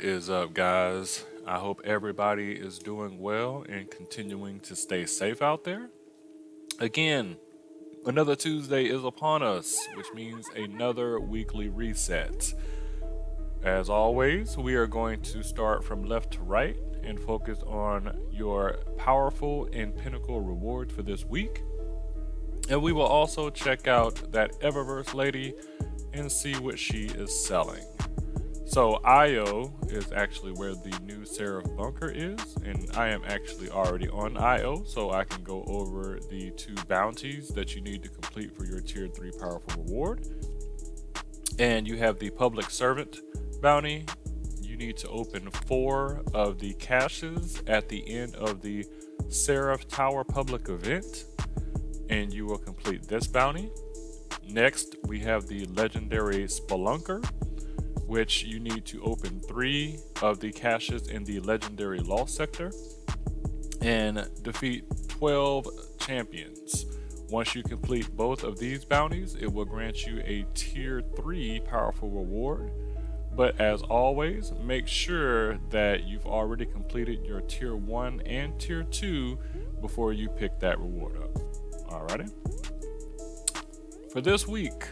What is up, guys? I hope everybody is doing well and continuing to stay safe out there. Again, another Tuesday is upon us, which means another weekly reset. As always, we are going to start from left to right and focus on your powerful and pinnacle rewards for this week. And we will also check out that Eververse lady and see what she is selling. So IO is actually where the new Seraph bunker is, and I am actually already on IO, so I can go over the 2 bounties that you need to complete for your tier 3 powerful reward. And you have the public servant bounty. You need to open 4 of the caches at the end of the Seraph Tower public event, and you will complete this bounty. Next, we have the legendary Spelunker, which you need to open 3 of the caches in the legendary lost sector and defeat 12 champions. Once you complete both of these bounties, it will grant you a tier 3 powerful reward. But as always, make sure that you've already completed your tier 1 and tier 2 before you pick that reward up. Alrighty. For this week,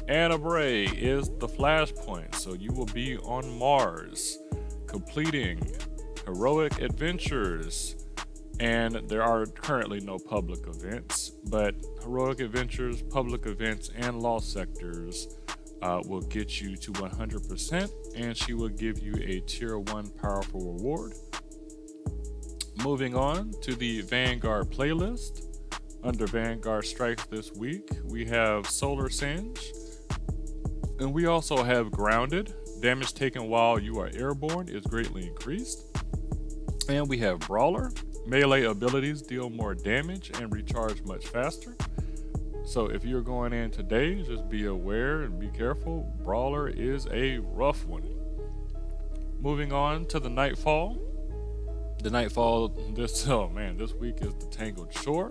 Bray is the flashpoint, so you will be on Mars completing heroic adventures, and there are currently no public events, but heroic adventures, public events, and lost sectors will get you to 100%, and she will give you a tier 1 powerful reward. Moving on to the Vanguard playlist. Under Vanguard Strike this week, we have Solar Singe, and we also have Grounded. Damage taken while you are airborne is greatly increased. And we have Brawler. Melee abilities deal more damage and recharge much faster. So if you're going in today, just be aware and be careful. Brawler is a rough one. Moving on to the Nightfall. The Nightfall this week is the Tangled Shore.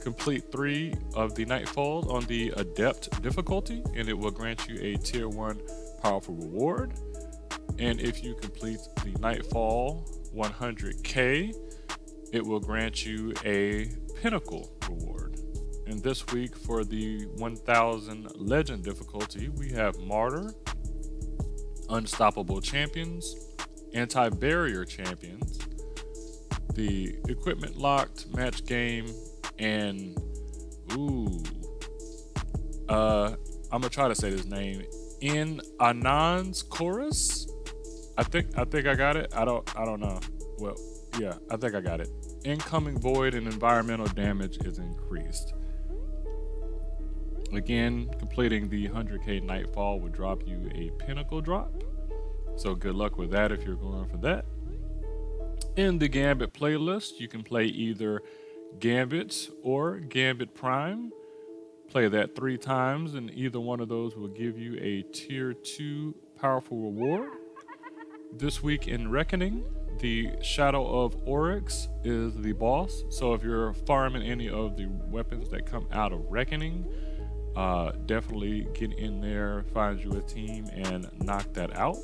Complete 3 of the Nightfalls on the Adept difficulty, and it will grant you a tier 1 powerful reward. And if you complete the Nightfall 100k, it will grant you a pinnacle reward. And this week for the 1000 legend difficulty, we have Martyr, Unstoppable Champions, Anti-Barrier Champions, the Equipment Locked Match Game, and I'm gonna try to say this name, in Anand's Chorus. I think I got it. I don't know. Well, yeah, I think I got it. Incoming void and environmental damage is increased. Again, completing the 100k Nightfall would drop you a pinnacle drop. So good luck with that if you're going for that. In the Gambit playlist, you can play either Gambit or Gambit Prime. Play that 3 times, and either one of those will give you a tier 2 powerful reward. This week in Reckoning, the Shadow of Oryx is the boss. So if you're farming any of the weapons that come out of Reckoning, definitely get in there, find you a team, and knock that out.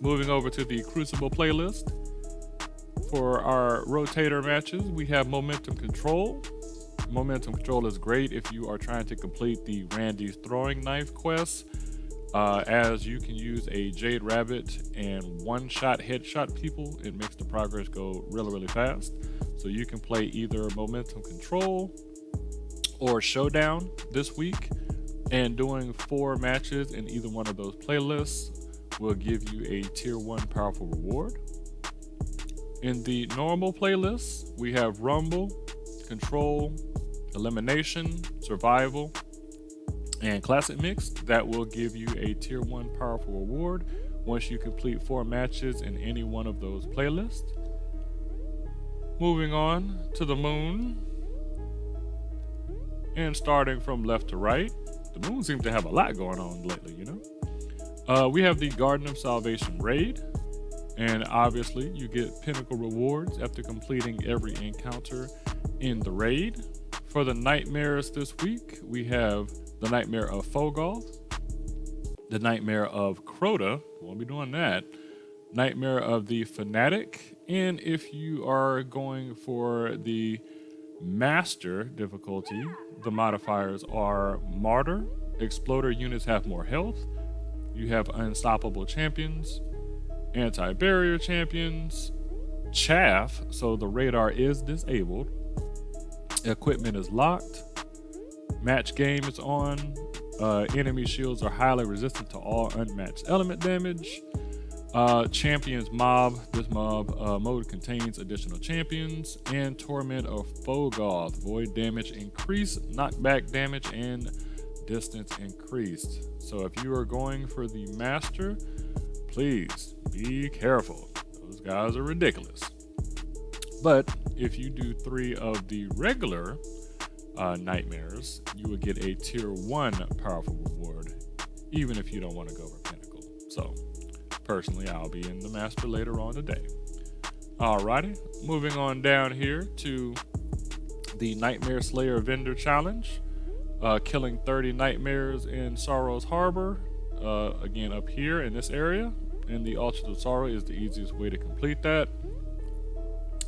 Moving over to the Crucible playlist. For our rotator matches, we have Momentum Control. Momentum Control is great if you are trying to complete the Randy's Throwing Knife quest, as you can use a Jade Rabbit and one-shot headshot people. It makes the progress go really, really fast. So you can play either Momentum Control or Showdown this week, and doing 4 matches in either one of those playlists will give you a tier 1 powerful reward. In the normal playlist, we have Rumble, Control, Elimination, Survival, and Classic Mix. That will give you a tier 1 powerful reward once you complete 4 matches in any one of those playlists. Moving on to the Moon. And starting from left to right, the Moon seems to have a lot going on lately, you know? We have the Garden of Salvation raid. And obviously, you get pinnacle rewards after completing every encounter in the raid. For the nightmares this week, we have the Nightmare of Fogoth, the Nightmare of Crota, won't be doing that. Nightmare of the Fanatic, and if you are going for the Master difficulty, the modifiers are Martyr, Exploder units have more health, you have Unstoppable Champions, Anti-Barrier Champions, Chaff, so the radar is disabled, Equipment is locked, Match Game is on, enemy shields are highly resistant to all unmatched element damage, Champions Mob, this mob mode contains additional champions, and Torment of Fogoth, void damage increased, knockback damage, and distance increased. So if you are going for the Master, please be careful. Those guys are ridiculous. But if you do 3 of the regular Nightmares, you will get a tier 1 powerful reward, even if you don't want to go for Pinnacle. So personally, I'll be in the Master later on today. Alrighty, moving on down here to the Nightmare Slayer Vendor Challenge. Killing 30 Nightmares in Sorrow's Harbor. Again, up here in this area. And the Altar of Sorrow is the easiest way to complete that.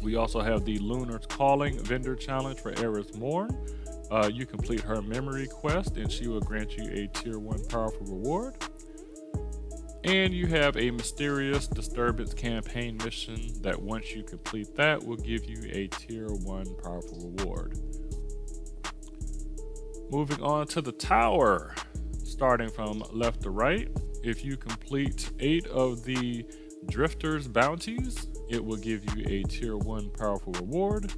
We also have the Lunar's Calling Vendor Challenge for Eris Morn. You complete her memory quest and she will grant you a tier 1 powerful reward. And you have a Mysterious Disturbance campaign mission that once you complete that will give you a tier 1 powerful reward. Moving on to the tower, starting from left to right. If you complete 8 of the Drifter's bounties, it will give you a tier 1 powerful reward.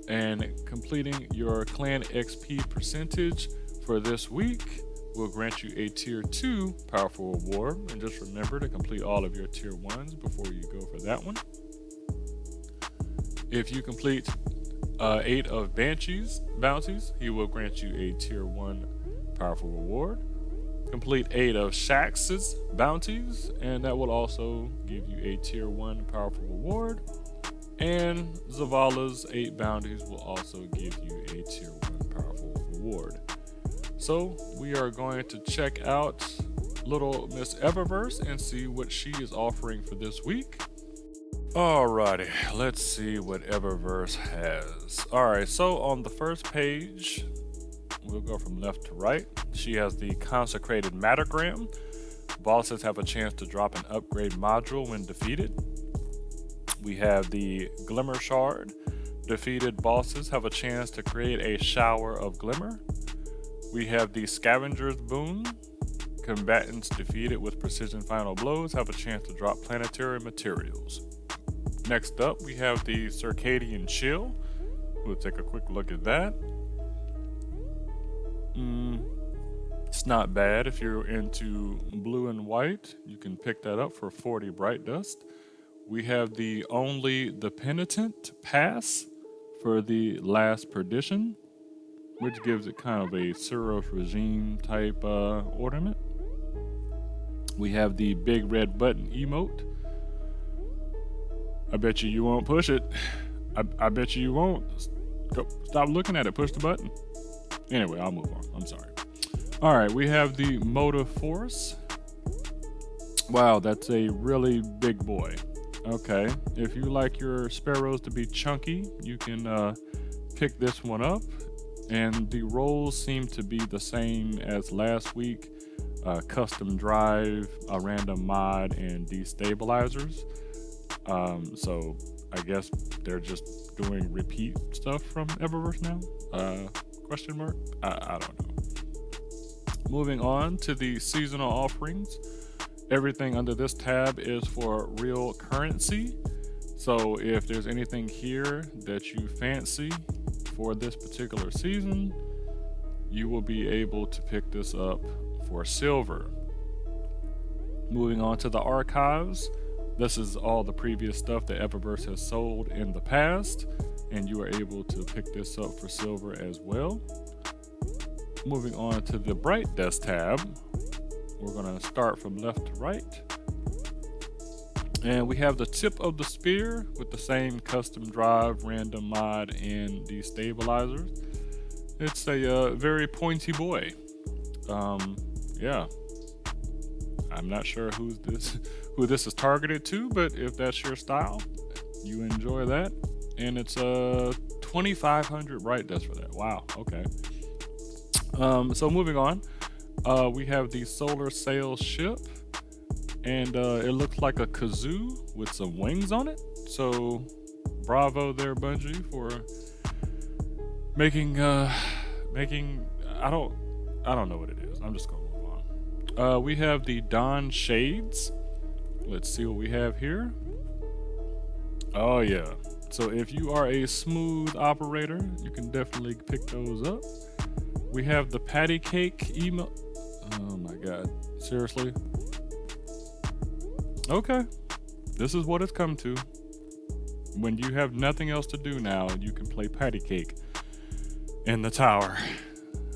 And completing your clan XP percentage for this week will grant you a tier 2 powerful reward. And just remember to complete all of your tier 1s before you go for that one. If you complete 8 of Banshee's bounties, he will grant you a tier 1 powerful reward. Complete 8 of Shax's bounties, and that will also give you a tier 1 powerful reward. And Zavala's 8 bounties will also give you a tier 1 powerful reward. So we are going to check out little Miss Eververse and see what she is offering for this week. Alrighty, let's see what Eververse has. Alright, so on the first page, we'll go from left to right. She has the Consecrated Mattergram. Bosses have a chance to drop an upgrade module when defeated. We have the Glimmer Shard. Defeated bosses have a chance to create a shower of glimmer. We have the Scavenger's Boon. Combatants defeated with precision final blows have a chance to drop planetary materials. Next up, we have the Circadian Chill. We'll take a quick look at that. It's not bad. If you're into blue and white, you can pick that up for 40 Bright Dust. We have the Only the Penitent Pass for the Last Perdition, which gives it kind of a Suros regime type ornament. We have the Big Red Button emote. I bet you won't push it. I bet you won't. Stop looking at it. Push the button. Anyway, I'll move on. I'm sorry. All right, we have the Motive Force. Wow, that's a really big boy. Okay, if you like your sparrows to be chunky, you can pick this one up. And the roles seem to be the same as last week. Custom drive, a random mod, and destabilizers. So I guess they're just doing repeat stuff from Eververse now? Question mark? I don't know. Moving on to the seasonal offerings. Everything under this tab is for real currency. So if there's anything here that you fancy for this particular season, you will be able to pick this up for silver. Moving on to the archives. This is all the previous stuff that Eververse has sold in the past, and you are able to pick this up for silver as well. Moving on to the Bright Dust tab, we're going to start from left to right. And we have the Tip of the Spear with the same custom drive, random mod, and destabilizers. It's a very pointy boy. Yeah, I'm not sure who this is targeted to, but if that's your style, you enjoy that. And it's 2,500 bright dust for that. Wow. Okay. So moving on, we have the solar sail ship, and it looks like a kazoo with some wings on it. So bravo there, Bungie, for making I don't know what it is. I'm just gonna move on. We have the Dawn Shades. Let's see what we have here. Oh yeah. So if you are a smooth operator, you can definitely pick those up. We have the patty cake emo. Oh my god. Seriously? Okay. This is what it's come to. When you have nothing else to do now, you can play patty cake in the tower.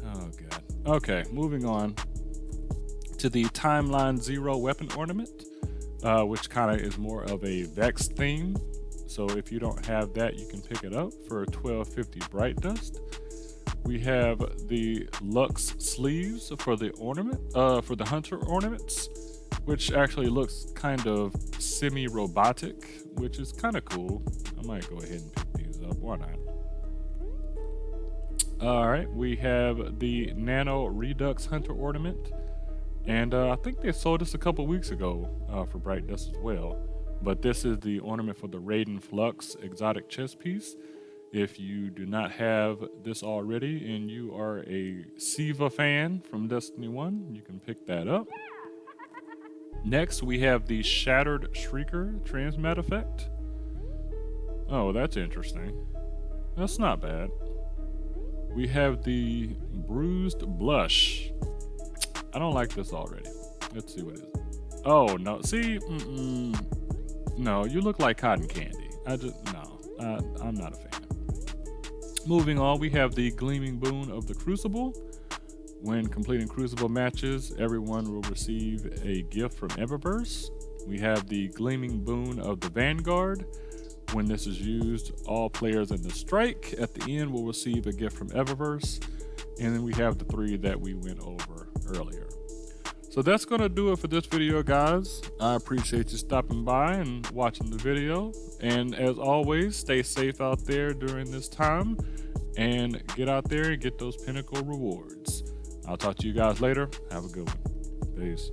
Oh god. Okay, moving on to the Timeline Zero weapon ornament, which kind of is more of a Vex theme. So if you don't have that, you can pick it up for 1250 bright dust. We have the Lux sleeves for the ornament, for the hunter ornaments, which actually looks kind of semi-robotic, which is kind of cool. I might go ahead and pick these up. Why not? All right, we have the Nano Redux Hunter Ornament, and I think they sold this a couple weeks ago for Bright Dust as well. But this is the ornament for the Raiden Flux exotic chest piece. If you do not have this already and you are a Siva fan from Destiny 1, you can pick that up. Next, we have the Shattered Shrieker Transmat effect. Oh, that's interesting. That's not bad. We have the Bruised Blush. I don't like this already. Let's see what it is. Oh, no. See? No, you look like cotton candy. I'm not a fan. Moving on, we have the Gleaming Boon of the Crucible. When completing Crucible matches, everyone will receive a gift from Eververse. We have the Gleaming Boon of the Vanguard. When this is used, all players in the strike at the end will receive a gift from Eververse. And then we have the 3 that we went over earlier. So that's going to do it for this video, guys. I appreciate you stopping by and watching the video. And as always, stay safe out there during this time and get out there and get those pinnacle rewards. I'll talk to you guys later. Have a good one. Peace.